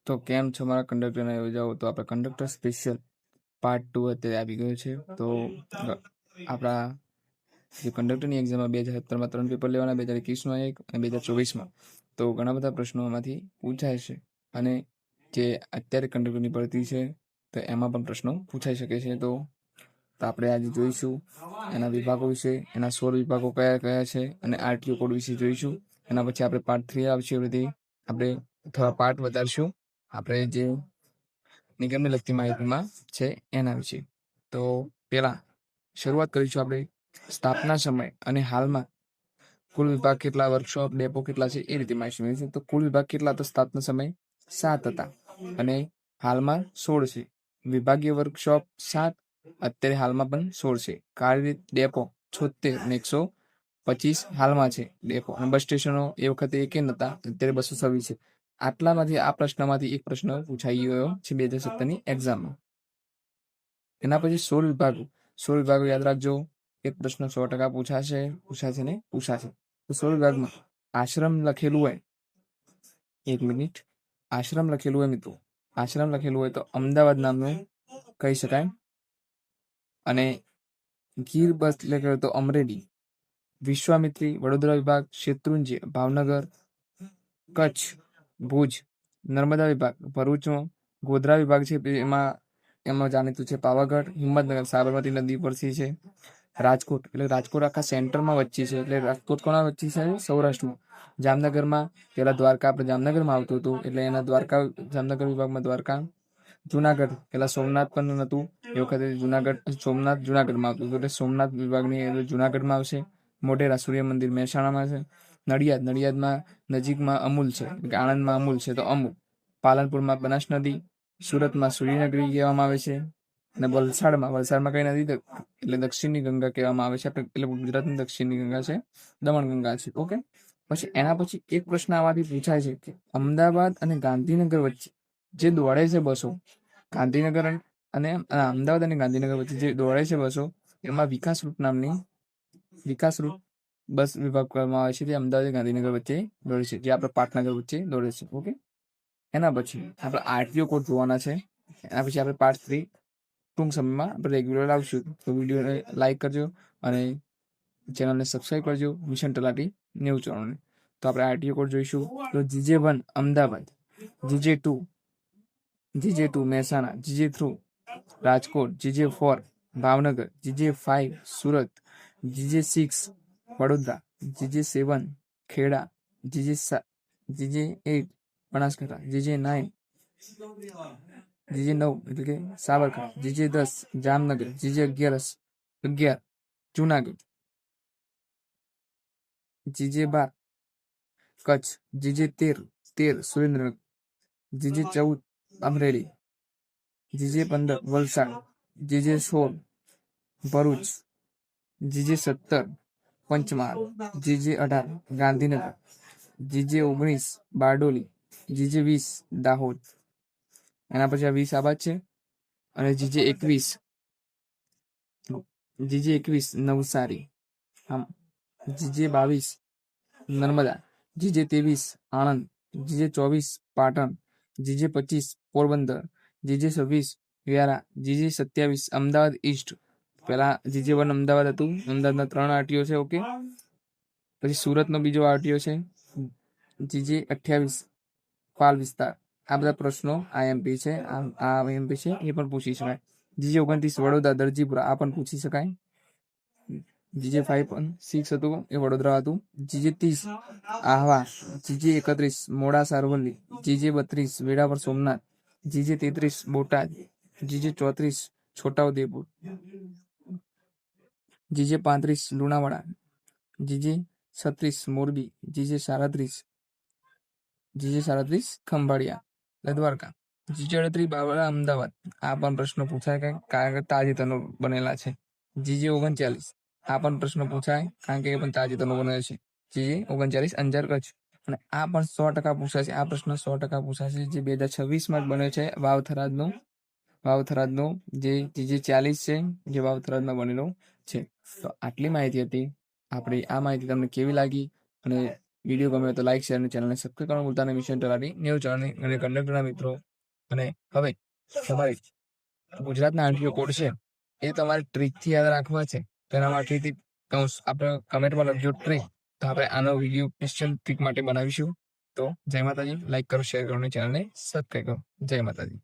તો કેમ છો મારા કંડક્ટરના યોજાઓ? તો આપણે કંડક્ટર સ્પેશિયલ પાર્ટ 2 અત્યારે આવી ગયો છે. તો આપણા જે કંડક્ટરની એક્ઝામમાં 2017માં 3 પેપર લેવાના, 2021માં 1 અને 2024માં. તો ઘણા બધા પ્રશ્નો એમાંથી પૂછાય છે. અને જે અત્યારે કંડક્ટરની ભરતી છે તો એમાં પણ પ્રશ્નો પૂછાઈ શકે છે. તો આપણે આજે જોઈશું એના વિભાગો વિશે, એના 16 વિભાગો કયા કયા છે અને આરટીઓ કોડ વિશે જોઈશું. એના પછી આપણે પાર્ટ 3 આવશે, એવી આપણે થોડા પાર્ટ વધારશું આપણે જે નિગમને લગતી માહિતીમાં છે એના વિશે. તો પહેલા શરૂઆત કરીશું આપણે સ્થાપના સમય અને હાલમાં કુલ વિભાગ કેટલા, વર્કશોપ ડેપો કેટલા છે એ રીતે માહિતી મેળવીશું. તો કુલ વિભાગ કેટલા, તો સ્થાપના સમય 7 હતા અને હાલમાં 16 છે. વિભાગીય વર્કશોપ 7, અત્યારે હાલમાં પણ 16 છે. કાર્યરત ડેપો 76 અને 125 હાલમાં છે ડેપો. અને બસ સ્ટેશનો એ વખતે એક નતા, અત્યારે 226 છે. આટલામાંથી આ પ્રશ્નમાંથી એક પ્રશ્ન પૂછાઈ ગયો છે 2017ની એક્ઝામમાં. એના પછી 16 વિભાગો યાદ રાખજો. એક પ્રશ્ન 100% પૂછાશે ને પૂછાશે. તો 16 વિભાગમાં આશ્રમ લખેલું હોય, 1 મિનિટ, આશ્રમ લખેલું હોય મિત્રો, આશ્રમ લખેલું હોય તો અમદાવાદ નામનું કહી શકાય. અને ગીર બસ લખેલું હોય તો અમરેલી. વિશ્વામિત્રી વડોદરા વિભાગ, શેત્રુંજય ભાવનગર, કચ્છ ભુજ, નર્મદા વિભાગ ભરૂચમાં, ગોધરા વિભાગ છે એમાં જાણીતું છે પાવાગઢ, હિંમતનગર સાબરમતી નદી પરથી છે, રાજકોટ એટલે રાજકોટ આખા સેન્ટરમાં વચ્ચે છે, એટલે રાજકોટ કોના વચ્ચે છે, સૌરાષ્ટ્રમાં. જામનગરમાં પેલા દ્વારકા આપણે જામનગરમાં આવતું હતું એટલે એના દ્વારકા જામનગર વિભાગમાં દ્વારકા. જુનાગઢ પેલા સોમનાથ પણ હતું એ વખતે જુનાગઢ સોમનાથ જુનાગઢમાં આવતું હતું એટલે સોમનાથ વિભાગની અંદર જુનાગઢમાં આવશે. મોઢેરા સૂર્ય મંદિર મહેસાણામાં છે. નડિયાદમાં નજીકમાં અમૂલ છે, આણંદમાં અમૂલ છે તો અમૂલ. પાલનપુરમાં બનાસ નદી, સુરતમાં સૂર્યનગરી કહેવામાં આવે છે. અને વલસાડમાં કઈ નદી એટલે દક્ષિણની ગંગા કહેવામાં આવે છે. એટલે ગુજરાતની દક્ષિણની ગંગા છે, દમણ ગંગા છે. ઓકે, પછી એના પછી એક પ્રશ્ન આમાંથી પૂછાય છે કે અમદાવાદ અને ગાંધીનગર વચ્ચે જે દોડે છે બસો, ગાંધીનગર અને અમદાવાદ અને ગાંધીનગર વચ્ચે જે દોડે છે બસો, એમાં વિકાસ રૂટ નામની બસ વિભાગ કરવામાં આવે છે. તે અમદાવાદ ગાંધીનગર વચ્ચે દોડે છે, જે આપણે પાટનગર વચ્ચે દોડે છે. ઓકે, એના પછી આપણે આરટીઓ કોડ જોવાના છે. એના પછી આપણે પાર્ટ 3 ટૂંક સમયમાં આપણે રેગ્યુલર આવશું. તો વિડીયોને લાઈક કરજો અને ચેનલને સબસ્ક્રાઈબ કરજો, મિશન તલાટી ન્યૂઝ ચેનલને. તો આપણે આરટીઓ કોડ જોઈશું. તો GJ1 Ahmedabad, GJ2 Mehsana, GJ3 Rajkot, GJ4 Bhavnagar, GJ5 Surat, GJ6 Vadodara, GJ7 Kheda, GJ8 Banaskantha, GJ9 એટલે કે Sabarkantha, GJ10 Jamnagar, GJ11 Junagadh, GJ12 Kutch, GJ13 Surendranagar, GJ14 Amreli, GJ15 Valsad, GJ16 Bharuch, GJ17 Panchmahal, GJ18 Gandhinagar, GJ19 Bardoli, GJ20 Dahod. એના પછી આ 20 આ બાદ છે. અને GJ21 Navsari, GJ22 Narmada, GJ23 Anand, GJ24 Patan, GJ25 Porbandar, GJ26 Vyara, GJ27 Ahmedabad East. પેલા GJ1 અમદાવાદ હતું, અમદાવાદના 3 આરટીઓ છે. ઓકે, પછી સુરતનો બીજો આરટીઓ છે GJ28 પાલ વિસ્તાર. આ બધા પ્રશ્નો આઈએમપી છે, એ પણ પૂછી શકાય. GJ29 વડોદરા દરજીપુરા, આ પણ પૂછી શકાય. GJ56 હતું એ વડોદરા હતું. GJ30 Ahwa, GJ31 Modasa Aravalli, GJ32 Veraval Somnath, GJ33 Botad, GJ34 Chhota Udepur, GJ35 Lunawada, GJ36 Morbi, GJ37 Khambhalia Dwarka, GJ38 Bavla Ahmedabad. આ પણ પ્રશ્નો પૂછાય કારણ કે તાજેતરનો બનેલા છે. GJ39 આ પણ પ્રશ્ન પૂછાય કારણ કે એ પણ તાજેતરનો બનેલો છે. GJ39 અંજાર કચ્છ. અને આ પણ 100% પૂછાશે. આ પ્રશ્ન 100% પૂછાશે, જે 2026માં જ બન્યો છે. વાવથરાદનો જે GJ40 છે, જે વાવથરાદમાં બનેલો છે. તો આટલી માહિતી હતી આપણી. આ માહિતી તમને કેવી લાગી અને વિડીયો ગમે તો લાઈક શેર અને ચેનલને સબસ્ક્રાઈબ કરવાનું ભૂલતા નહીં. મિશન તલાટી ન્યૂઝ ચેનલની અને કંડક્ટરના મિત્રો. અને હવે તમારી ગુજરાતના આરટીઓ કોડ છે એ તમારે ટ્રીકથી યાદ રાખવા છે. તો એના માટેથી આપણે કમેન્ટમાં લખજો ટ્રીક. તો આપણે આનો વિડીયો ક્વેશ્ચન ટ્રીક માટે બનાવીશું. તો જય માતાજી. લાઈક કરો, શેર કરો અને ચેનલને સબસ્ક્રાઈબ કરો. જય માતાજી.